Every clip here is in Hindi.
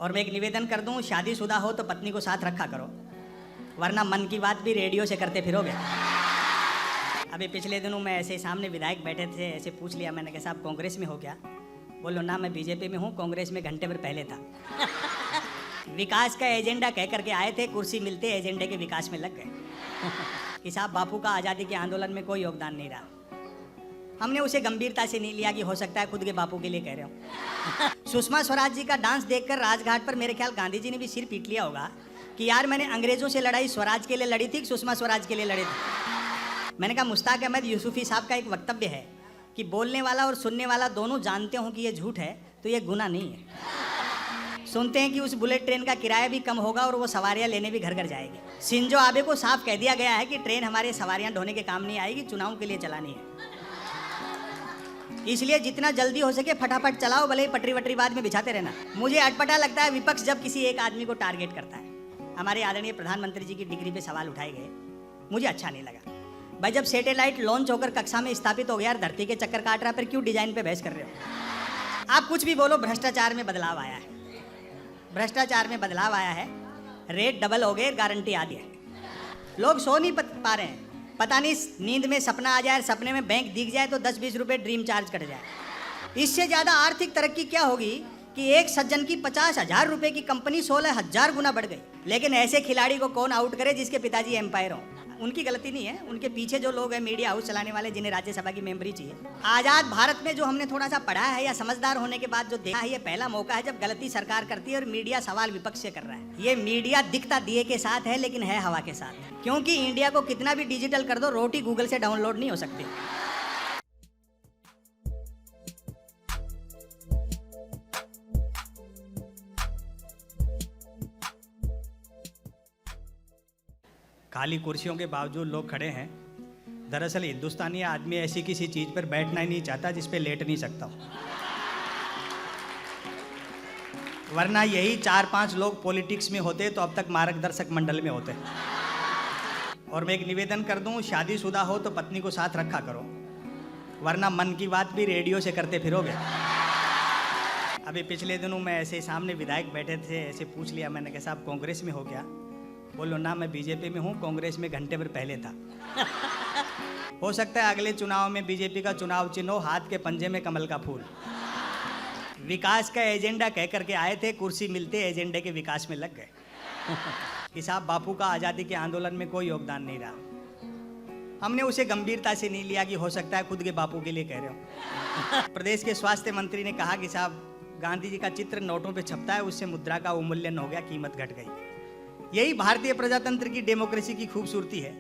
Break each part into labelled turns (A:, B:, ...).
A: और मैं एक निवेदन कर दूं, शादीशुदा हो तो पत्नी को साथ रखा करो, वरना मन की बात भी रेडियो से करते फिरोगे। अभी पिछले दिनों मैं ऐसे सामने विधायक बैठे थे, ऐसे पूछ लिया मैंने कि साहब कांग्रेस में हो क्या? बोलो ना, मैं बीजेपी में हूँ, कांग्रेस में घंटे भर पहले था। विकास का एजेंडा कह करके आए थे, कुर्सी मिलते एजेंडे के विकास में लग गए। कि साहब बापू का आज़ादी के आंदोलन में कोई योगदान नहीं रहा। हमने उसे गंभीरता से नहीं लिया कि हो सकता है खुद के बापू के लिए कह रहे हो। सुषमा स्वराज जी का डांस देखकर राजघाट पर मेरे ख्याल गांधी जी ने भी सिर पीट लिया होगा कि यार मैंने अंग्रेजों से लड़ाई स्वराज के लिए लड़ी थी, सुषमा स्वराज के लिए लड़ी थी। मैंने कहा मुश्ताक अहमद यूसुफी साहब का एक वक्तव्य है कि बोलने वाला और सुनने वाला दोनों जानते हो कि ये झूठ है तो ये गुनाह नहीं है। सुनते हैं कि उस बुलेट ट्रेन का किराया भी कम होगा और वो सवारियां लेने भी घर घर जाएगी। शिंजो आबे को साफ कह दिया गया है कि ट्रेन हमारे सवारियां ढोने के काम नहीं आएगी, चुनाव के लिए चलानी है। इसलिए जितना जल्दी हो सके फटाफट चलाओ, भले ही पटरी वटरी बाद में बिछाते रहना। मुझे अटपटा लगता है विपक्ष जब किसी एक आदमी को टारगेट करता है। हमारे आदरणीय प्रधानमंत्री जी की डिग्री पे सवाल उठाए गए, मुझे अच्छा नहीं लगा। भाई जब सैटेलाइट लॉन्च होकर कक्षा में स्थापित हो गया यार, धरती के चक्कर काट रहा, फिर क्यों डिजाइन पे बहस कर रहे हो? आप कुछ भी बोलो, भ्रष्टाचार में बदलाव आया है, भ्रष्टाचार में बदलाव आया है, रेट डबल हो गए, गारंटी आ दी है। लोग सो नहीं पा रहे हैं, पता नहीं नींद में सपना आ जाए, सपने में बैंक दिख जाए तो 10-20 रुपए ड्रीम चार्ज कट जाए। इससे ज़्यादा आर्थिक तरक्की क्या होगी कि एक सज्जन की 50,000 रुपए की कंपनी 16,000 गुना बढ़ गई। लेकिन ऐसे खिलाड़ी को कौन आउट करे जिसके पिताजी एम्पायर हों? उनकी गलती नहीं है, उनके पीछे जो लोग हैं मीडिया हाउस चलाने वाले, जिन्हें राज्यसभा की मेंबरी चाहिए। आज़ाद भारत में जो हमने थोड़ा सा पढ़ा है या समझदार होने के बाद जो देखा है, ये पहला मौका है जब गलती सरकार करती है और मीडिया सवाल विपक्ष से कर रहा है। ये मीडिया दिखता दिए के साथ है लेकिन है हवा के साथ, क्योंकि इंडिया को कितना भी डिजिटल कर दो, रोटी गूगल से डाउनलोड नहीं हो सकती। खाली कुर्सियों के बावजूद लोग खड़े हैं। दरअसल हिंदुस्तानी आदमी ऐसी किसी चीज पर बैठना ही नहीं चाहता जिस पे लेट नहीं सकता हो, वरना यही 4-5 लोग पॉलिटिक्स में होते तो अब तक मार्गदर्शक मंडल में होते। और मैं एक निवेदन कर दूं, शादीशुदा हो तो पत्नी को साथ रखा करो, वरना मन की बात भी रेडियो से करते फिरोगे। अभी पिछले दिनों मैं ऐसे सामने विधायक बैठे थे, ऐसे पूछ लिया मैंने कि साहब कांग्रेस में हो क्या? बोलो ना, मैं बीजेपी में हूँ, कांग्रेस में घंटे भर पहले था। हो सकता है अगले चुनाव में बीजेपी का चुनाव चिन्ह हो हाथ के पंजे में कमल का फूल। विकास का एजेंडा कह करके आए थे, कुर्सी मिलते एजेंडे के विकास में लग गए। कि साहब बापू का आज़ादी के आंदोलन में कोई योगदान नहीं रहा। हमने उसे गंभीरता से नहीं लिया कि हो सकता है खुद के बापू के लिए कह रहे हो। प्रदेश के स्वास्थ्य मंत्री ने कहा कि साहब गांधी जी का चित्र नोटों पे छपता है, उससे मुद्रा का अवमूल्यन हो गया, कीमत घट गई। यही भारतीय प्रजातंत्र की डेमोक्रेसी की खूबसूरती है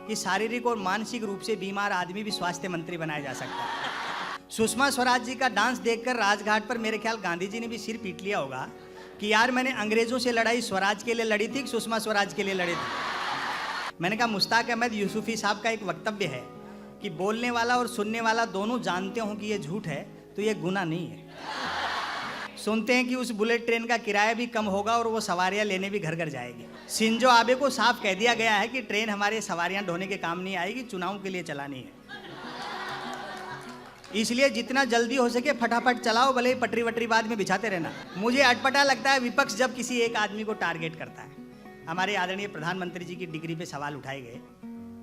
A: कि शारीरिक और मानसिक रूप से बीमार आदमी भी स्वास्थ्य मंत्री बनाया जा सकता है। सुषमा स्वराज जी का डांस देखकर राजघाट पर मेरे ख्याल गांधी जी ने भी सिर पीट लिया होगा कि यार मैंने अंग्रेजों से लड़ाई स्वराज के लिए लड़ी थी, सुषमा स्वराज के लिए लड़ी थी। मैंने कहा मुश्ताक अहमद यूसुफी साहब का एक वक्तव्य है कि बोलने वाला और सुनने वाला दोनों जानते हो कि ये झूठ है तो ये गुनाह नहीं है। सुनते हैं कि उस बुलेट ट्रेन का किराया भी कम होगा और वो सवारियां लेने भी घर घर जाएगी। शिंजो आबे को साफ कह दिया गया है कि ट्रेन हमारे सवारियां ढोने के काम नहीं आएगी, चुनाव के लिए चलानी है। इसलिए जितना जल्दी हो सके फटाफट चलाओ, भले ही पटरी वटरी बाद में बिछाते रहना। मुझे अटपटा लगता है विपक्ष जब किसी एक आदमी को टारगेट करता है। हमारे आदरणीय प्रधानमंत्री जी की डिग्री पे सवाल उठाए गए,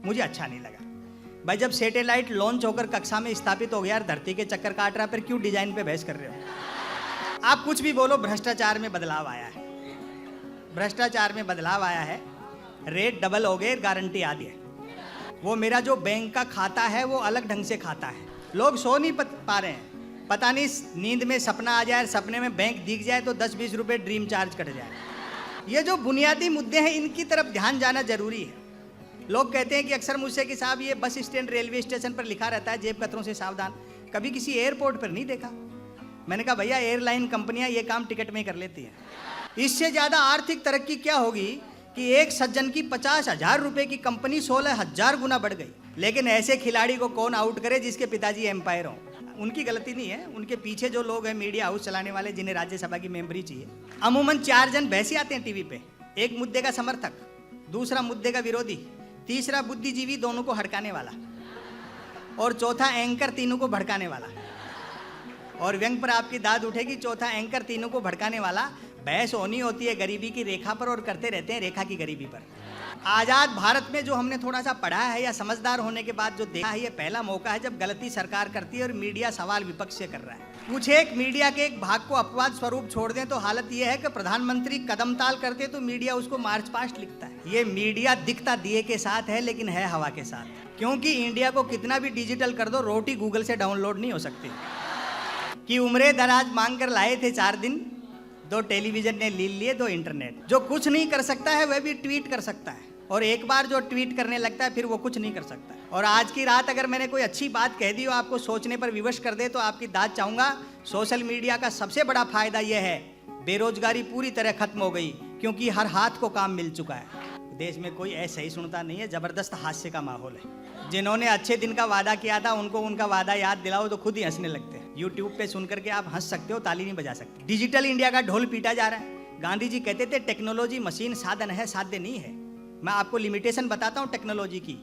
A: मुझे अच्छा नहीं लगा। भाई जब सैटेलाइट लॉन्च होकर कक्षा में स्थापित हो गया यार, धरती के चक्कर काट रहा, फिर क्यों डिजाइन पे बहस कर रहे हो? आप कुछ भी बोलो, भ्रष्टाचार में बदलाव आया है, भ्रष्टाचार में बदलाव आया है, रेट डबल हो गए, गारंटी आ दी है। वो मेरा जो बैंक का खाता है वो अलग ढंग से खाता है। लोग सो नहीं पा रहे हैं, पता नहीं नींद में सपना आ जाए, सपने में बैंक दिख जाए तो 10-20 रुपए ड्रीम चार्ज कट जाए। ये जो बुनियादी मुद्दे हैं इनकी तरफ ध्यान जाना जरूरी है। लोग कहते हैं कि अक्सर मुझसे कि साहब ये बस स्टैंड रेलवे स्टेशन पर लिखा रहता है जेब कतरों से सावधान, कभी किसी एयरपोर्ट पर नहीं देखा। मैंने कहा भैया एयरलाइन कंपनियां ये काम टिकट में ही कर लेती हैं। इससे ज़्यादा आर्थिक तरक्की क्या होगी कि एक सज्जन की 50,000 रुपए की कंपनी 16,000 गुना बढ़ गई। लेकिन ऐसे खिलाड़ी को कौन आउट करे जिसके पिताजी एम्पायर हों? उनकी गलती नहीं है, उनके पीछे जो लोग हैं मीडिया हाउस चलाने वाले, जिन्हें राज्यसभा की मेंबरी चाहिए। अमूमन 4 जन बहसी आते हैं टीवी पे, एक मुद्दे का समर्थक, दूसरा मुद्दे का विरोधी, तीसरा बुद्धिजीवी दोनों को हड़काने वाला, और चौथा एंकर तीनों को भड़काने वाला। और व्यंग पर आपकी दाद उठेगी, चौथा एंकर तीनों को भड़काने वाला बहस होनी होती है गरीबी की रेखा पर और करते रहते हैं रेखा की गरीबी पर। आज़ाद भारत में जो हमने थोड़ा सा पढ़ा है या समझदार होने के बाद जो देखा है, ये पहला मौका है जब गलती सरकार करती है और मीडिया सवाल विपक्ष से कर रहा है। कुछ एक मीडिया के एक भाग को अपवाद स्वरूप छोड़ दें तो हालत ये है कि प्रधानमंत्री कदम ताल करते तो मीडिया उसको मार्च पास्ट लिखता है। ये मीडिया दिखता दिए के साथ है लेकिन है हवा के साथ, क्योंकि इंडिया को कितना भी डिजिटल कर दो रोटी गूगल से डाउनलोड नहीं हो सकती। कि उम्रे दराज मांग कर लाए थे 4 दिन, 2 टेलीविजन ने ले लिए 2 इंटरनेट। जो कुछ नहीं कर सकता है वह भी ट्वीट कर सकता है, और एक बार जो ट्वीट करने लगता है फिर वो कुछ नहीं कर सकता है। और आज की रात अगर मैंने कोई अच्छी बात कह दी हो आपको सोचने पर विवश कर दे तो आपकी दाद चाहूँगा। सोशल मीडिया का सबसे बड़ा फायदा यह है बेरोजगारी पूरी तरह खत्म हो गई, क्योंकि हर हाथ को काम मिल चुका है। देश में कोई ऐसा ही सुनता नहीं है, जबरदस्त हास्य का माहौल है। जिन्होंने अच्छे दिन का वादा किया था उनको उनका वादा याद दिलाओ तो खुद ही हंसने लगते हैं। यूट्यूब पे सुन करके आप हंस सकते हो, ताली नहीं बजा सकते। डिजिटल इंडिया का ढोल पीटा जा रहा है। गांधी जी कहते थे टेक्नोलॉजी मशीन साधन है, साध्य नहीं है। मैं आपको लिमिटेशन बताता हूँ टेक्नोलॉजी की।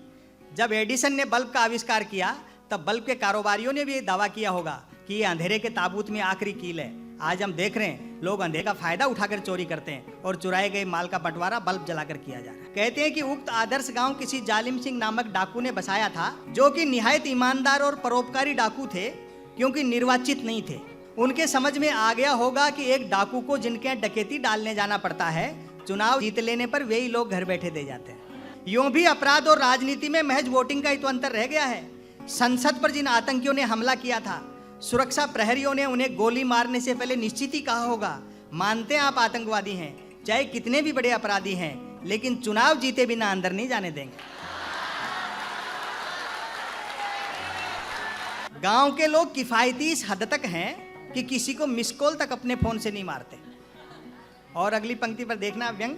A: जब एडिसन ने बल्ब का आविष्कार किया तब बल्ब के कारोबारियों ने भी ये दावा किया होगा कि ये अंधेरे के ताबूत में आखिरी कील है। आज हम देख रहे हैं लोग अंधेरे का फायदा उठाकर चोरी करते हैं और चुराए गए माल का बंटवारा बल्ब जलाकर किया जा रहा है। कहते हैं कि उक्त आदर्श गांव किसी जालिम सिंह नामक डाकू ने बसाया था, जो कि निहायत ईमानदार और परोपकारी डाकू थे, क्योंकि निर्वाचित नहीं थे। उनके समझ में आ गया होगा कि एक डाकू को जिनके डकैती डालने जाना पड़ता है, चुनाव जीत लेने पर वही लोग घर बैठे दे जाते हैं। यूं भी अपराध और राजनीति में महज वोटिंग का ही तो अंतर रह गया है। संसद पर जिन आतंकियों ने हमला किया था, सुरक्षा प्रहरियों ने उन्हें गोली मारने से पहले निश्चित ही कहा होगा, मानते हैं आप आतंकवादी हैं, चाहे कितने भी बड़े अपराधी हैं, लेकिन चुनाव जीते बिना अंदर नहीं जाने देंगे। गांव के लोग किफायती इस हद तक हैं कि किसी को मिस कॉल तक अपने फोन से नहीं मारते। और अगली पंक्ति पर देखना व्यंग,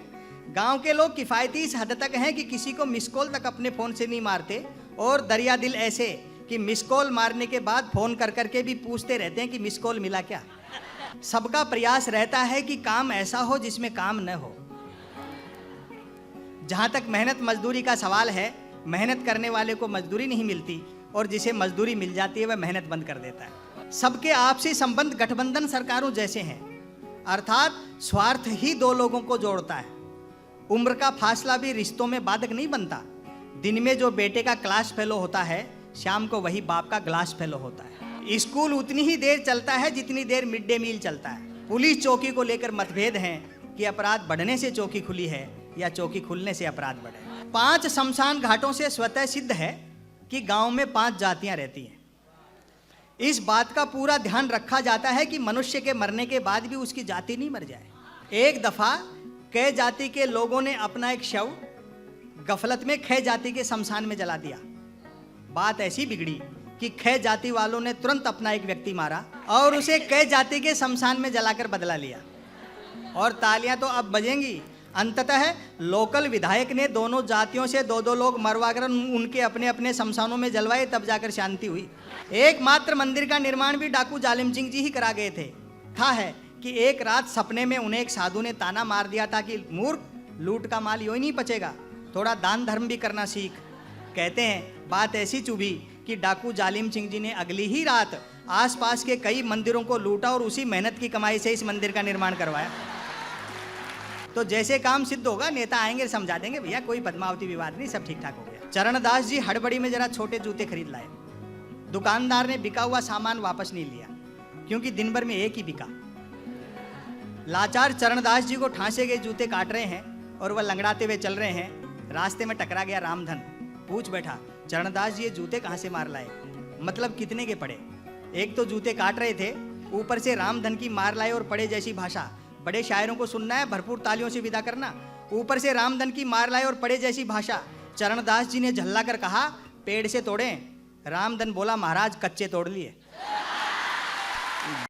A: गांव के लोग किफायती इस हद तक हैं कि किसी को मिस कॉल तक अपने फोन से नहीं मारते, और दरिया दिल ऐसे कि मिस कॉल मारने के बाद फोन कर करके भी पूछते रहते हैं कि मिस कॉल मिला क्या। सबका प्रयास रहता है कि काम ऐसा हो जिसमें काम न हो। जहां तक मेहनत मजदूरी का सवाल है, मेहनत करने वाले को मजदूरी नहीं मिलती, और जिसे मजदूरी मिल जाती है वह मेहनत बंद कर देता है। सबके आपसी संबंध गठबंधन सरकारों जैसे हैं, अर्थात स्वार्थ ही 2 लोगों को जोड़ता है। उम्र का फासला भी रिश्तों में बाधक नहीं बनता। दिन में जो बेटे का क्लास फेलो होता है, शाम को वही बाप का ग्लास फेलो होता है। स्कूल उतनी ही देर चलता है जितनी देर मिड डे मील चलता है। पुलिस चौकी को लेकर मतभेद हैं कि अपराध बढ़ने से चौकी खुली है या चौकी खुलने से अपराध बढ़े। 5 शमशान घाटों से स्वतः सिद्ध है कि गांव में 5 जातियां रहती हैं। इस बात का पूरा ध्यान रखा जाता है कि मनुष्य के मरने के बाद भी उसकी जाति नहीं मर जाए। एक दफा कै जाति के लोगों ने अपना एक शव गफलत में खे जाति के शमशान में जला दिया। बात ऐसी बिगड़ी कि खे जाति वालों ने तुरंत अपना एक व्यक्ति मारा और उसे कै जाति के शमशान में जलाकर बदला लिया। और तालियां तो अब बजेंगी। अंततः लोकल विधायक ने दोनों जातियों से 2-2 लोग मरवाकर उनके अपने अपने शमशानों में जलवाए, तब जाकर शांति हुई। एकमात्र मंदिर का निर्माण भी डाकू जालिम सिंह जी ही करा गए थे। था है कि एक रात सपने में उन्हें एक साधु ने ताना मार दिया था कि मूर्ख, लूट का माल यूं ही नहीं पचेगा, थोड़ा दान धर्म भी करना सीख। कहते हैं बात ऐसी चुभी कि डाकू जालिम सिंह जी ने अगली ही रात आसपास के कई मंदिरों को लूटा और उसी मेहनत की कमाई से इस मंदिर का निर्माण करवाया। तो जैसे काम सिद्ध होगा नेता आएंगे समझा देंगे, भैया कोई पद्मावती विवाद नहीं, सब ठीक ठाक हो गया। चरणदास जी हड़बड़ी में जरा छोटे जूते खरीद लाए। दुकानदार ने बिका हुआ सामान वापस नहीं लिया क्योंकि दिन भर में एक ही बिका। लाचार चरणदास जी को ठांसे गए जूते काट रहे हैं और वह लंगड़ाते हुए चल रहे हैं। रास्ते में टकरा गया रामधन, पूछ बैठा, चरणदास जी ये जूते कहाँ से मार लाए, मतलब कितने के पड़े। एक तो जूते काट रहे थे, ऊपर से रामधन की मार लाए और पड़े जैसी भाषा। बड़े शायरों को सुनना है, भरपूर तालियों से विदा करना। ऊपर से रामधन की मार लाए और पड़े जैसी भाषा। चरणदास जी ने झल्ला कर कहा, पेड़ से तोड़ें। रामधन बोला, महाराज कच्चे तोड़ लिए।